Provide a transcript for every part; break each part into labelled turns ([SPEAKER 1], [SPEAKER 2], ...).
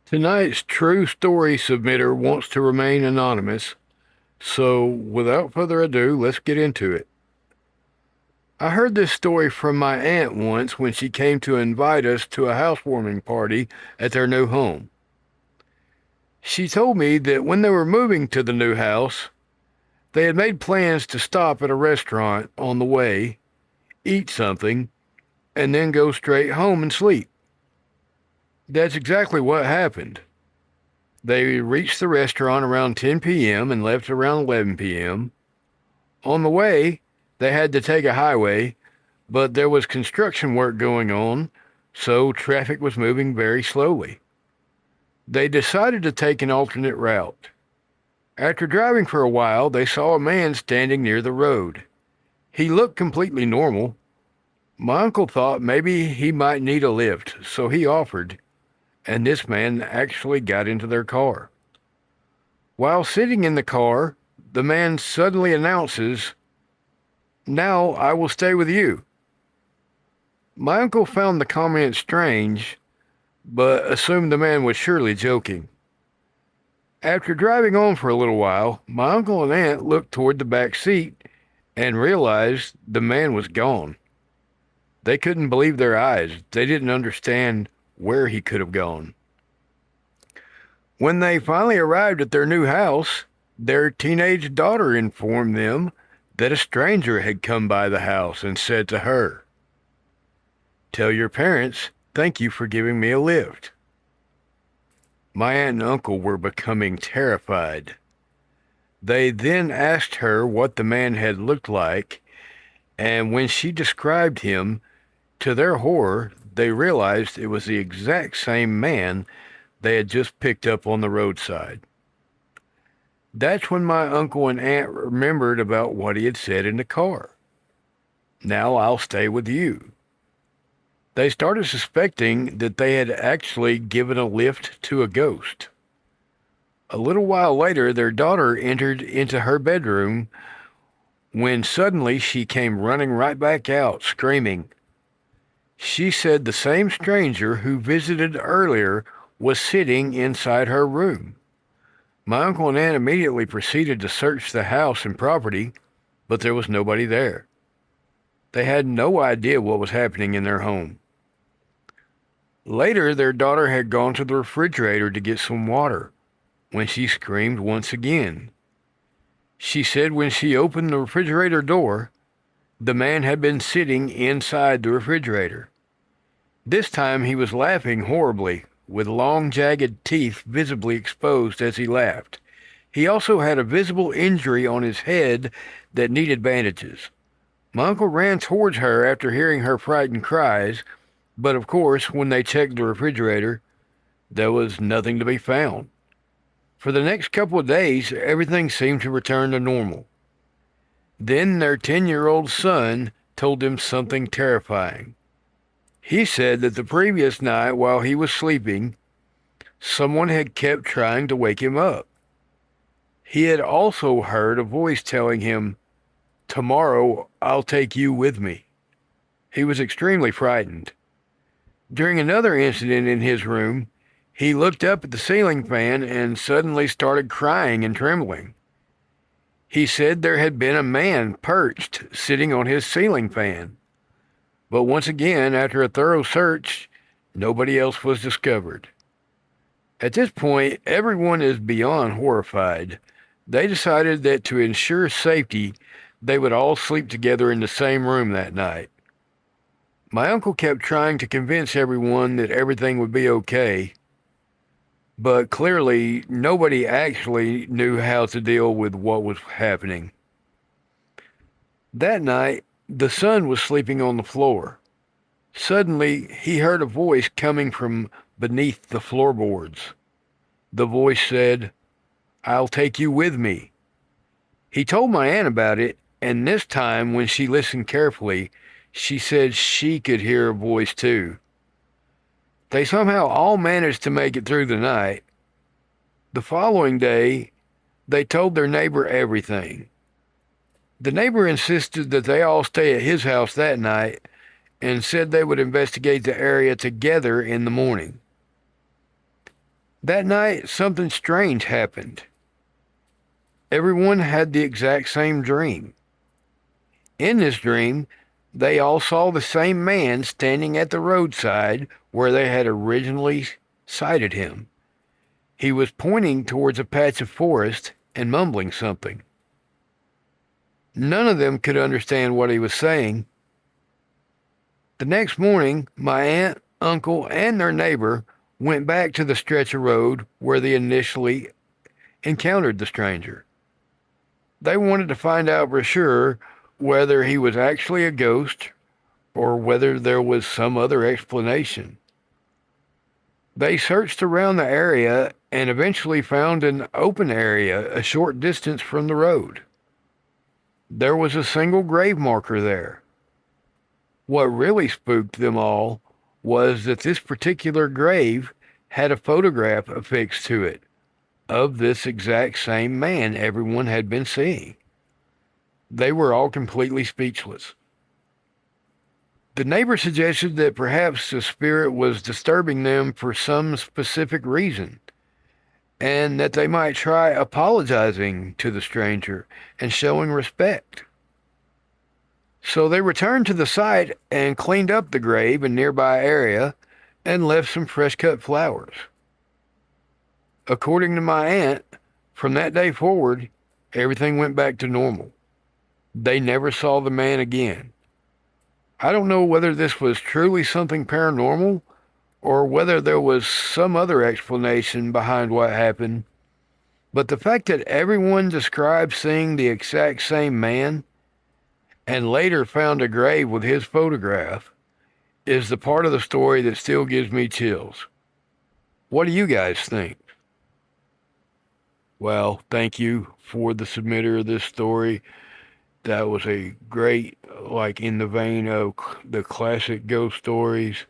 [SPEAKER 1] Tonight's true story submitter wants to remain anonymous, so without further ado, let's get into it. I heard this story from my aunt once when she came to invite us to a housewarming party at their new home. She told me that when they were moving to the new house, they had made plans to stop at a restaurant on the way, eat something, and then go straight home and sleep. That's exactly what happened. They reached the restaurant around 10 p.m. and left around 11 p.m. On the way, they had to take a highway, but there was construction work going on, so traffic was moving very slowly. They decided to take an alternate route. After driving for a while, they saw a man standing near the road. He looked completely normal. My uncle thought maybe he might need a lift, so he offered, and this man actually got into their car. While sitting in the car, the man suddenly announces, "Now I will stay with you." My uncle found the comment strange, but assumed the man was surely joking. After driving on for a little while, my uncle and aunt looked toward the back seat and realized the man was gone. They couldn't believe their eyes. They didn't understand where he could have gone. When they finally arrived at their new house, their teenage daughter informed them that a stranger had come by the house and said to her, "Tell your parents, thank you for giving me a lift." My aunt and uncle were becoming terrified. They then asked her what the man had looked like, and when she described him, to their horror, they realized it was the exact same man they had just picked up on the roadside. That's when my uncle and aunt remembered about what he had said in the car. "Now I'll stay with you." They started suspecting that they had actually given a lift to a ghost. A little while later, their daughter entered into her bedroom when suddenly she came running right back out, screaming. She said the same stranger who visited earlier was sitting inside her room. My uncle and aunt immediately proceeded to search the house and property, but there was nobody there. They had no idea what was happening in their home. Later, their daughter had gone to the refrigerator to get some water when she screamed once again. She said when she opened the refrigerator door, the man had been sitting inside the refrigerator. This time he was laughing horribly, with long jagged teeth visibly exposed as he laughed. He also had a visible injury on his head that needed bandages. My uncle ran towards her after hearing her frightened cries, but of course, when they checked the refrigerator, there was nothing to be found. For the next couple of days, everything seemed to return to normal. Then their 10-year-old son told them something terrifying. He said that the previous night while he was sleeping, someone had kept trying to wake him up. He had also heard a voice telling him, "Tomorrow I'll take you with me." He was extremely frightened. During another incident in his room, he looked up at the ceiling fan and suddenly started crying and trembling. He said there had been a man perched, sitting on his ceiling fan. But once again, after a thorough search, nobody else was discovered. At this point, everyone is beyond horrified. They decided that to ensure safety, they would all sleep together in the same room that night. My uncle kept trying to convince everyone that everything would be okay, but clearly nobody actually knew how to deal with what was happening. That night, the son was sleeping on the floor. Suddenly, he heard a voice coming from beneath the floorboards. The voice said, "I'll take you with me." He told my aunt about it, and this time, when she listened carefully, she said she could hear a voice too. They somehow all managed to make it through the night. The following day, they told their neighbor everything. The neighbor insisted that they all stay at his house that night and said they would investigate the area together in the morning. That night, something strange happened. Everyone had the exact same dream. In this dream, they all saw the same man standing at the roadside where they had originally sighted him. He was pointing towards a patch of forest and mumbling something. None of them could understand what he was saying. The next morning, my aunt, uncle, and their neighbor went back to the stretch of road where they initially encountered the stranger. They wanted to find out for sure whether he was actually a ghost or whether there was some other explanation. They searched around the area and eventually found an open area a short distance from the road. There was a single grave marker there. What really spooked them all was that this particular grave had a photograph affixed to it of this exact same man everyone had been seeing. They were all completely speechless. The neighbor suggested that perhaps the spirit was disturbing them for some specific reason, and that they might try apologizing to the stranger and showing respect. So they returned to the site and cleaned up the grave and nearby area and left some fresh cut flowers. According to my aunt, from that day forward, everything went back to normal. They never saw the man again. I don't know whether this was truly something paranormal or whether there was some other explanation behind what happened, but the fact that everyone described seeing the exact same man and later found a grave with his photograph is the part of the story that still gives me chills. What do you guys think? Well, thank you for the submitter of this story. That was a great, like in the vein of the classic ghost stories.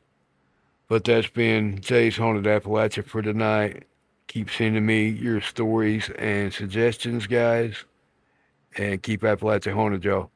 [SPEAKER 1] But that's been Jay's Haunted Appalachia for tonight. Keep sending me your stories and suggestions, guys. And keep Appalachia haunted, y'all.